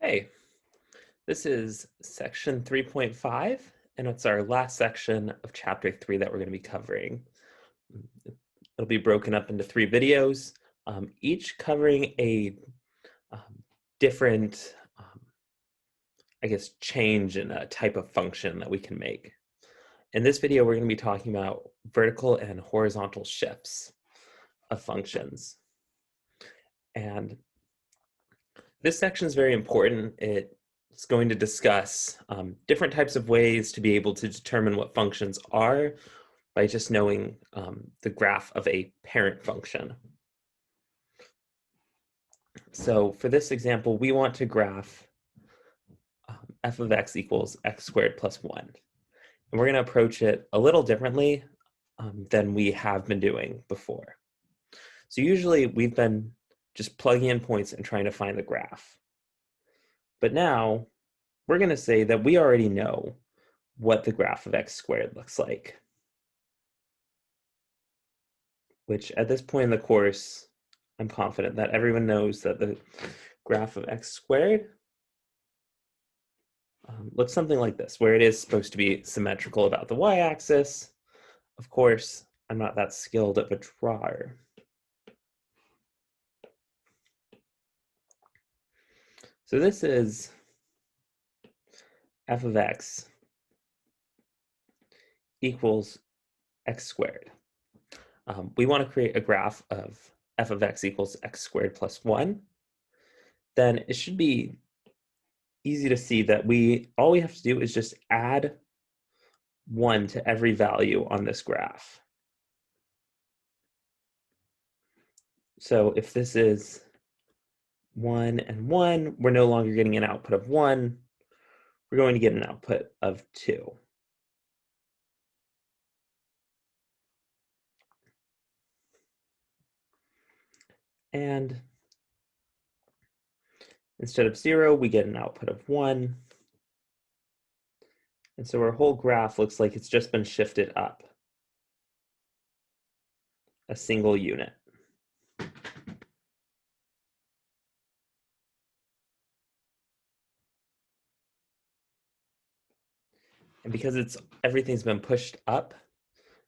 Hey, this is section 3.5, and it's our last section of chapter 3 that we're going to be covering. It'll be broken up into 3 videos, each covering a different, change in a type of function that we can make. In this video, we're going to be talking about vertical and horizontal shifts of functions. And this section is very important. It's going to discuss different types of ways to be able to determine what functions are by just knowing the graph of a parent function. So for this example, we want to graph f of x equals x squared plus 1. And we're going to approach it a little differently than we have been doing before. So usually we've been just plugging in points and trying to find the graph. But now we're going to say that we already know what the graph of x squared looks like, which at this point in the course, I'm confident that everyone knows that the graph of x squared looks something like this, where it is supposed to be symmetrical about the y-axis. Of course, I'm not that skilled of a drawer. So this is f of x equals x squared. We want to create a graph of f of x equals x squared plus 1. Then it should be easy to see that all we have to do is just add 1 to every value on this graph. So if this is 1 and 1, we're no longer getting an output of 1. We're going to get an output of 2. And instead of 0, we get an output of 1. And so our whole graph looks like it's just been shifted up a single unit. And because everything's been pushed up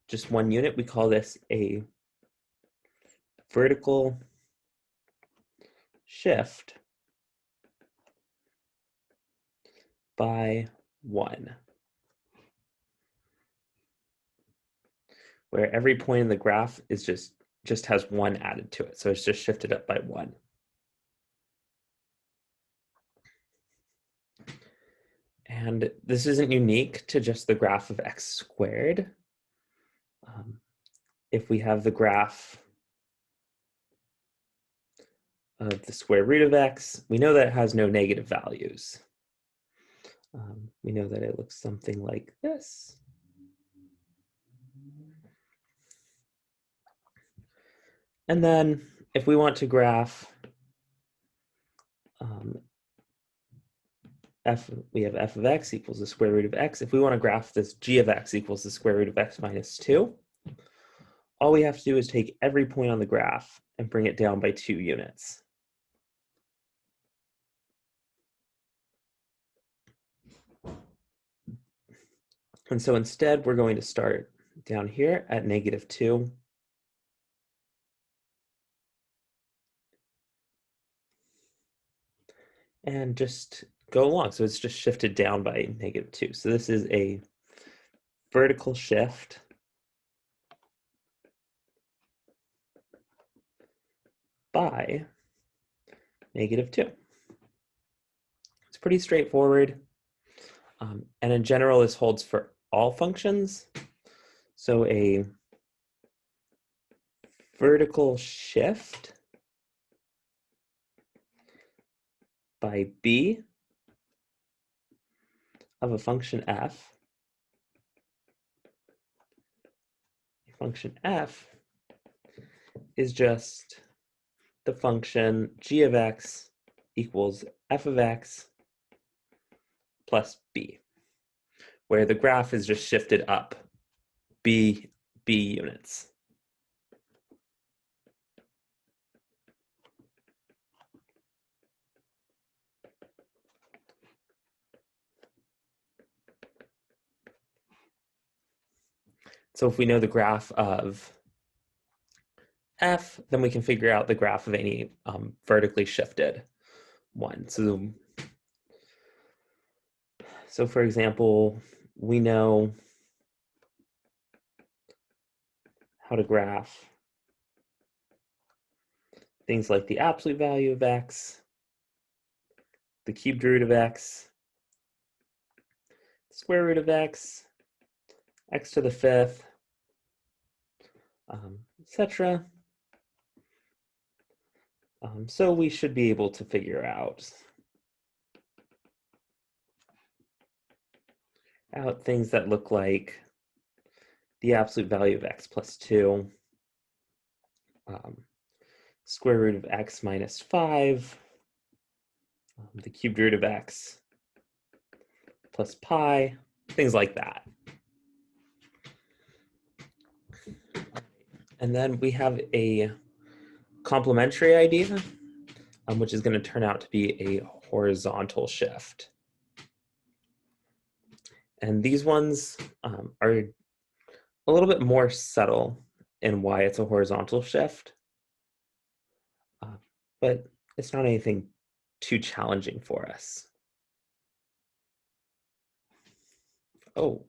just 1 unit, we call this a vertical shift by 1, where every point in the graph is just has 1 added to it. So it's just shifted up by 1. And this isn't unique to just the graph of x squared. If we have the graph of the square root of x, we know that it has no negative values. We know that it looks something like this. And then if we want to graph we have f of x equals the square root of x. If we want to graph this g of x equals the square root of x minus 2, all we have to do is take every point on the graph and bring it down by 2 units. And so instead, we're going to start down here at -2. And just go along. So it's just shifted down by -2. So this is a vertical shift by -2. It's pretty straightforward. And in general, this holds for all functions. So a vertical shift by b of a function f. Function f is just the function g of x equals f of x plus b, where the graph is just shifted up b units. So if we know the graph of f, then we can figure out the graph of any vertically shifted one. So for example, we know how to graph things like the absolute value of x, the cubed root of x, the square root of x, x to the fifth, etc. So we should be able to figure out things that look like the absolute value of x plus 2, square root of x minus 5, the cubed root of x plus pi, things like that. And then we have a complementary idea, which is going to turn out to be a horizontal shift. And these ones are a little bit more subtle in why it's a horizontal shift, but it's not anything too challenging for us. Oh,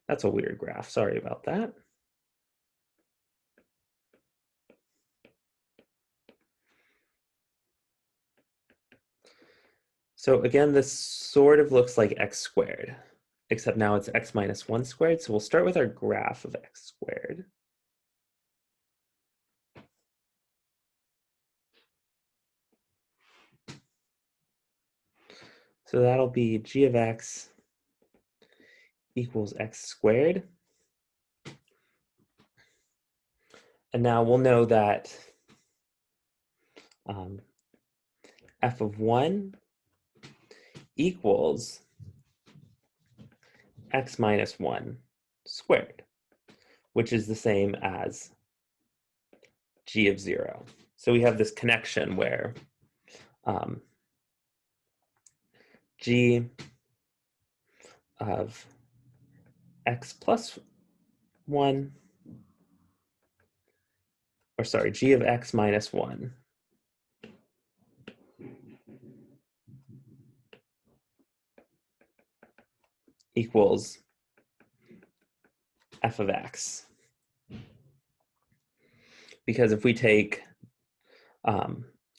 that's a weird graph. Sorry about that. So again, this sort of looks like x squared, except now it's x minus 1 squared. So we'll start with our graph of x squared. So that'll be g of x equals x squared. And now we'll know that f of 1 equals x minus 1 squared, which is the same as g of 0. So we have this connection where g of x plus 1, or sorry, g of x minus 1 equals f of x. Because if we take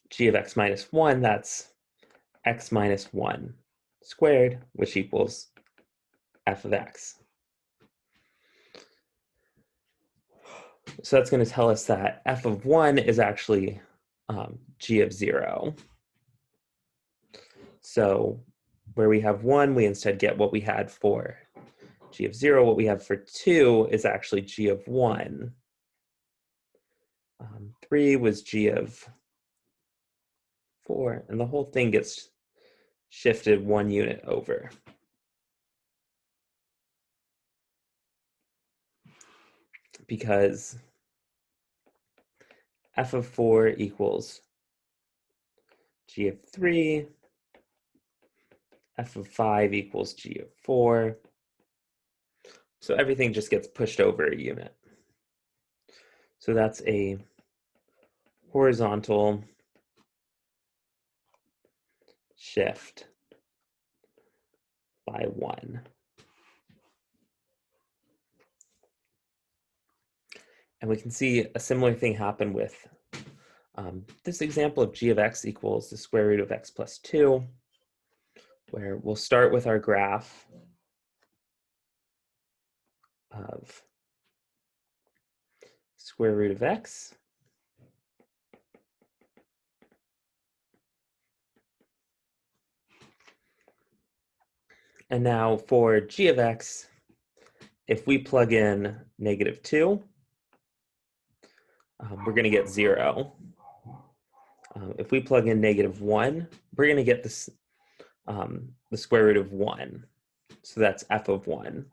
g of x minus 1, that's x minus 1 squared, which equals f of x. So that's going to tell us that f of 1 is actually g of 0. So where we have 1, we instead get what we had for g of 0. What we have for 2 is actually g of 1. 3 was g of 4, and the whole thing gets shifted 1 unit over. Because f of 4 equals g of 3, f of 5 equals g of 4. So everything just gets pushed over a unit. So that's a horizontal shift by 1. And we can see a similar thing happen with this example of g of x equals the square root of x plus 2, where we'll start with our graph of square root of x. And now for g of x, if we plug in -2, we're going to get 0. If we plug in -1, we're going to get this, the square root of 1. So that's f of 1.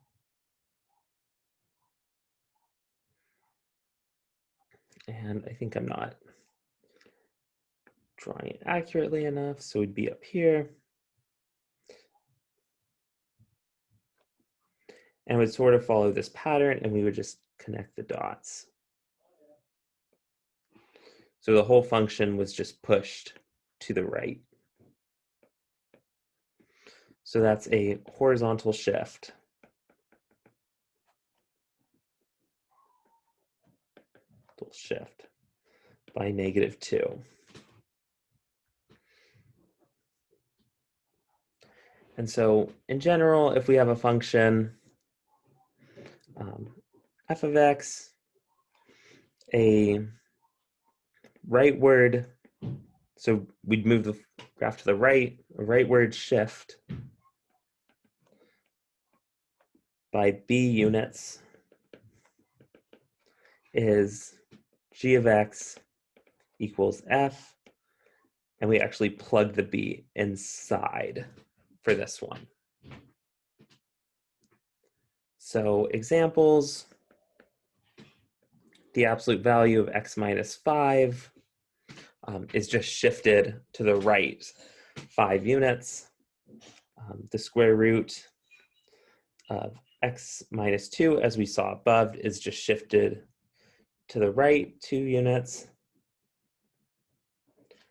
And I think I'm not drawing it accurately enough, so we'd be up here. And it would sort of follow this pattern, and we would just connect the dots. So the whole function was just pushed to the right. So that's a horizontal shift. Shift by -2. And so in general, if we have a function f of x, a rightward, so we'd move the graph to the right, a rightward shift by b units is g of x equals f, and we actually plug the b inside for this one. So examples, the absolute value of x minus 5 is just shifted to the right 5 units. The square root of x minus 2, as we saw above, is just shifted to the right 2 units.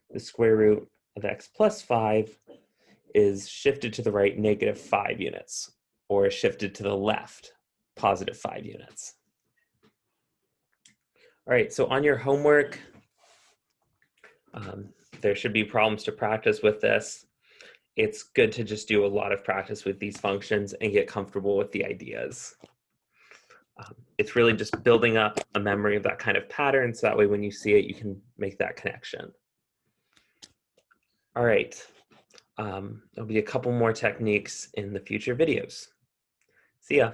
The square root of x plus 5 is shifted to the right -5 units, or shifted to the left +5 units. All right, so on your homework, there should be problems to practice with this. It's good to just do a lot of practice with these functions and get comfortable with the ideas. It's really just building up a memory of that kind of pattern, so that way when you see it, you can make that connection. All right, there'll be a couple more techniques in the future videos. See ya.